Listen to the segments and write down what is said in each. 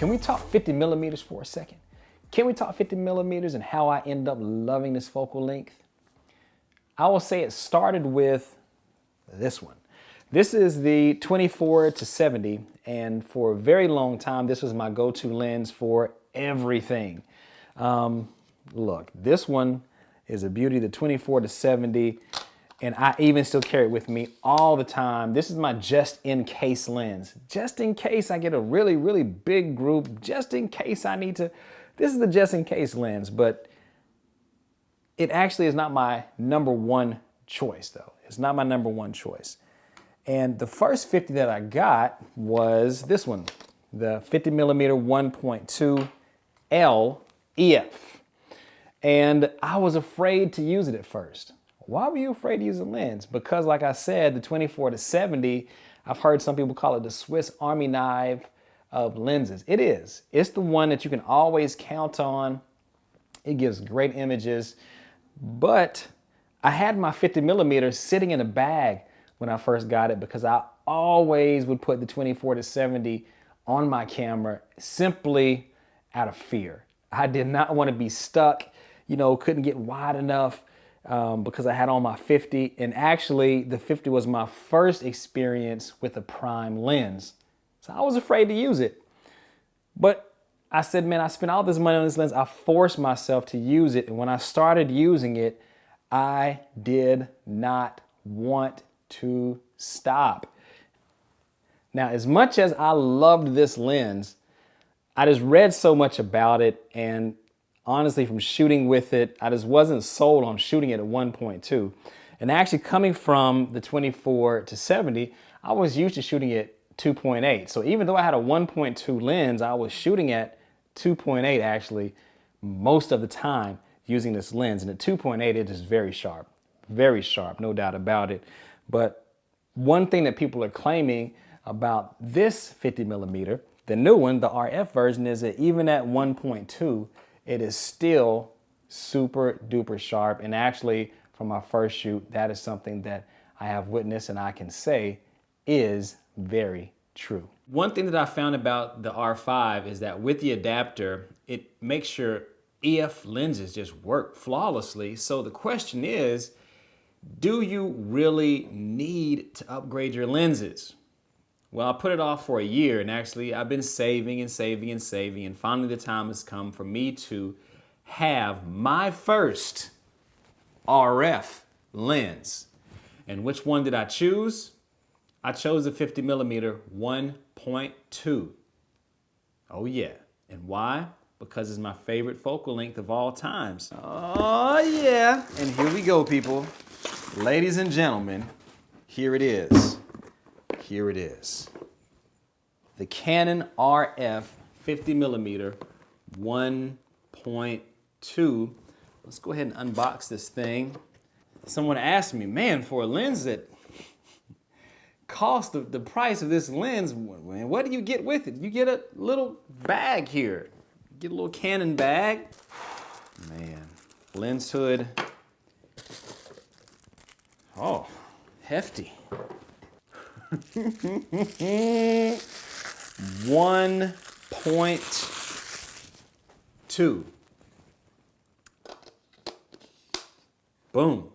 Can we talk 50 millimeters for a second? Can we talk 50 millimeters and how I end up loving this focal length? I will say it started with this one. This is the 24 to 70, and for a very long time, this was my go-to lens for everything. Look, this one is a beauty, the 24 to 70, and I even still carry it with me all the time. This is my just in case lens. Just in case I get a really, really big group, just in case I need to, this is the just in case lens, but it actually is not my number one choice though. It's not my number one choice. And the first 50 that I got was this one, the 50 millimeter 1.2 L EF. And I was afraid to use it at first. Why were you afraid to use a lens? Because like I said, the 24 to 70, I've heard some people call it the Swiss Army knife of lenses. It is. It's the one that you can always count on. It gives great images. But I had my 50 millimeter sitting in a bag when I first got it because I always would put the 24 to 70 on my camera simply out of fear. I did not want to be stuck, couldn't get wide enough because I had on my 50. And actually the 50 was my first experience with a prime lens. So I was afraid to use it. But I said, man, I spent all this money on this lens. I forced myself to use it. And when I started using it, I did not want to stop. Now, as much as I loved this lens, I just read so much about it, and honestly, from shooting with it, I just wasn't sold on shooting it at 1.2. And actually coming from the 24 to 70, I was used to shooting at 2.8. So even though I had a 1.2 lens, I was shooting at 2.8 actually most of the time using this lens. And at 2.8, it is very sharp, no doubt about it. But one thing that people are claiming about this 50 millimeter, the new one, the RF version, is that even at 1.2, it is still super duper sharp. And actually from my first shoot, that is something that I have witnessed and I can say is very true. One thing that I found about the R5 is that with the adapter, it makes your EF lenses just work flawlessly. So the question is, do you really need to upgrade your lenses? Well, I put it off for a year, and actually I've been saving and saving and saving, and finally the time has come for me to have my first RF lens. And which one did I choose? I chose the 50 millimeter 1.2. Oh yeah, and why? Because it's my favorite focal length of all times. Oh yeah, and here we go, people. Ladies and gentlemen, here it is. Here it is. The Canon RF 50 millimeter 1.2. Let's go ahead and unbox this thing. Someone asked me, man, for a lens that cost the price of this lens, what do you get with it? You get a little bag here. You get a little Canon bag. Man, lens hood. Oh, hefty. 1.2. Boom.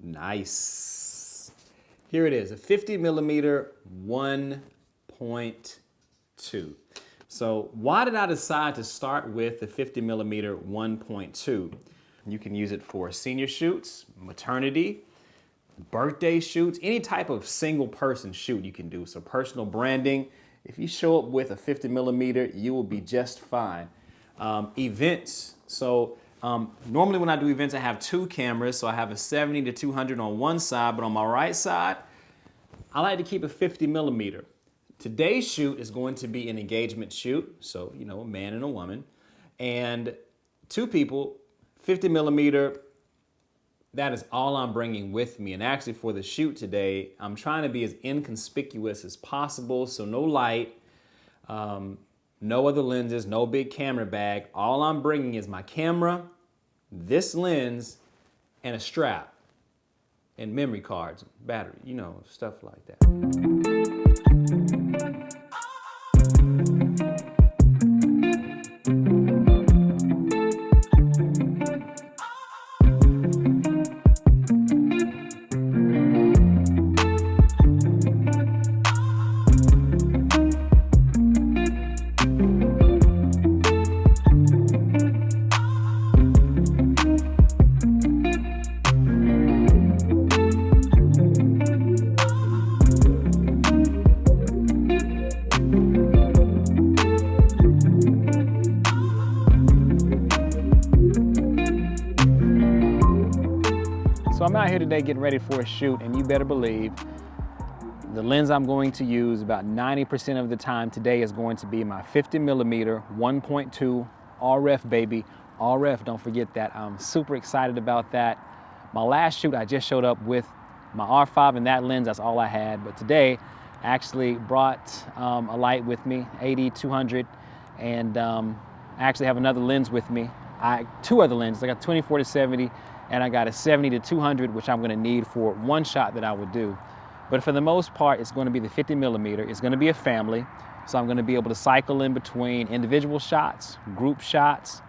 Nice. Here it is, a 50 millimeter 1.2. So why did I decide to start with the 50 millimeter 1.2? You can use it for senior shoots, maternity, birthday shoots, any type of single person shoot you can do. So personal branding, if you show up with a 50 millimeter, you will be just fine. Events, so normally when I do events, I have two cameras. So I have a 70 to 200 on one side, but on my right side, I like to keep a 50 millimeter. Today's shoot is going to be an engagement shoot. So, a man and a woman, and two people, 50 millimeter, that is all I'm bringing with me. And actually for the shoot today, I'm trying to be as inconspicuous as possible. So no light, no other lenses, no big camera bag. All I'm bringing is my camera, this lens, and a strap, and memory cards, battery, stuff like that. I'm out here today getting ready for a shoot, and you better believe the lens I'm going to use about 90% of the time today is going to be my 50mm 1.2 RF baby. RF, don't forget that. I'm super excited about that. My last shoot, I just showed up with my R5 and that lens, that's all I had. But today, I actually brought a light with me, 80-200, and I actually have another lens with me. Two other lenses. I got 24-70, and I got a 70-200, which I'm gonna need for one shot that I would do. But for the most part, it's gonna be the 50mm. It's gonna be a family, so I'm gonna be able to cycle in between individual shots, group shots,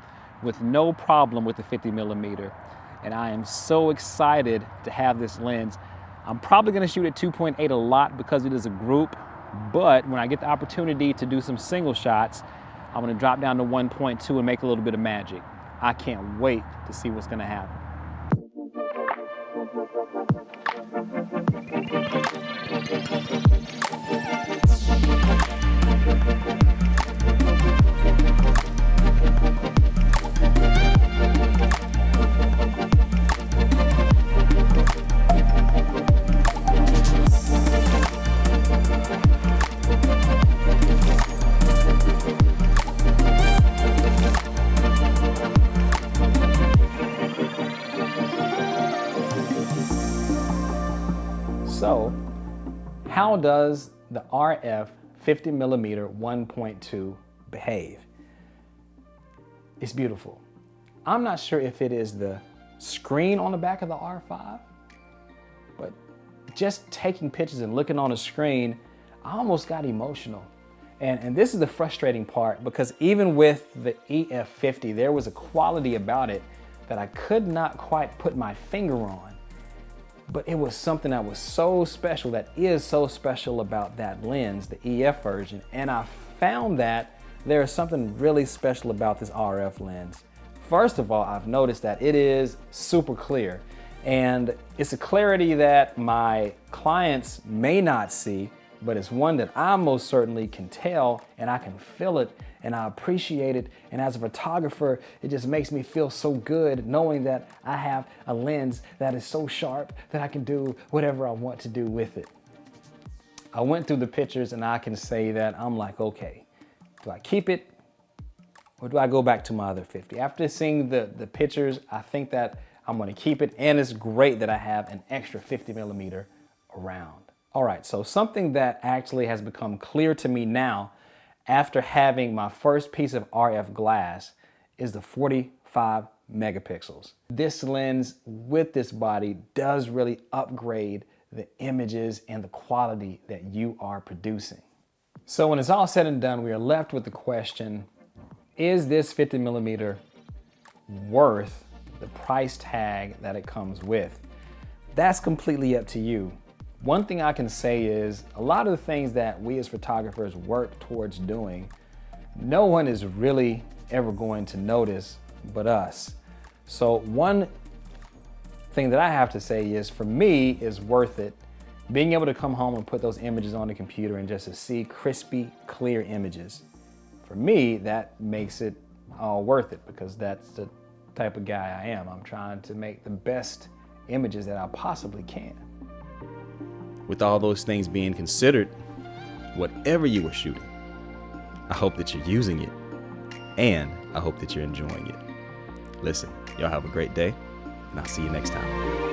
with no problem with the 50mm. And I am so excited to have this lens. I'm probably gonna shoot at 2.8 a lot because it is a group, but when I get the opportunity to do some single shots, I'm gonna drop down to 1.2 and make a little bit of magic. I can't wait to see what's gonna happen. So, how does the RF 50mm 1.2 behave? It's beautiful. I'm not sure if it is the screen on the back of the R5, but just taking pictures and looking on the screen, I almost got emotional. And this is the frustrating part, because even with the EF50, there was a quality about it that I could not quite put my finger on. But it was something that was so special, that is so special about that lens, the EF version. And I found that there is something really special about this RF lens. First of all, I've noticed that it is super clear. And it's a clarity that my clients may not see, but it's one that I most certainly can tell, and I can feel it, and I appreciate it. And as a photographer, it just makes me feel so good knowing that I have a lens that is so sharp that I can do whatever I want to do with it. I went through the pictures and I can say that I'm like, okay, do I keep it or do I go back to my other 50? After seeing the pictures, I think that I'm gonna keep it, and it's great that I have an extra 50mm around. All right, so something that actually has become clear to me now after having my first piece of RF glass is the 45 megapixels. This lens with this body does really upgrade the images and the quality that you are producing. So when it's all said and done, we are left with the question, is this 50mm worth the price tag that it comes with? That's completely up to you. One thing I can say is a lot of the things that we as photographers work towards doing, no one is really ever going to notice but us. So one thing that I have to say is, for me, is worth it. Being able to come home and put those images on the computer and just to see crispy, clear images. For me, that makes it all worth it, because that's the type of guy I am. I'm trying to make the best images that I possibly can. With all those things being considered, whatever you were shooting, I hope that you're using it, and I hope that you're enjoying it. Listen, y'all have a great day, and I'll see you next time.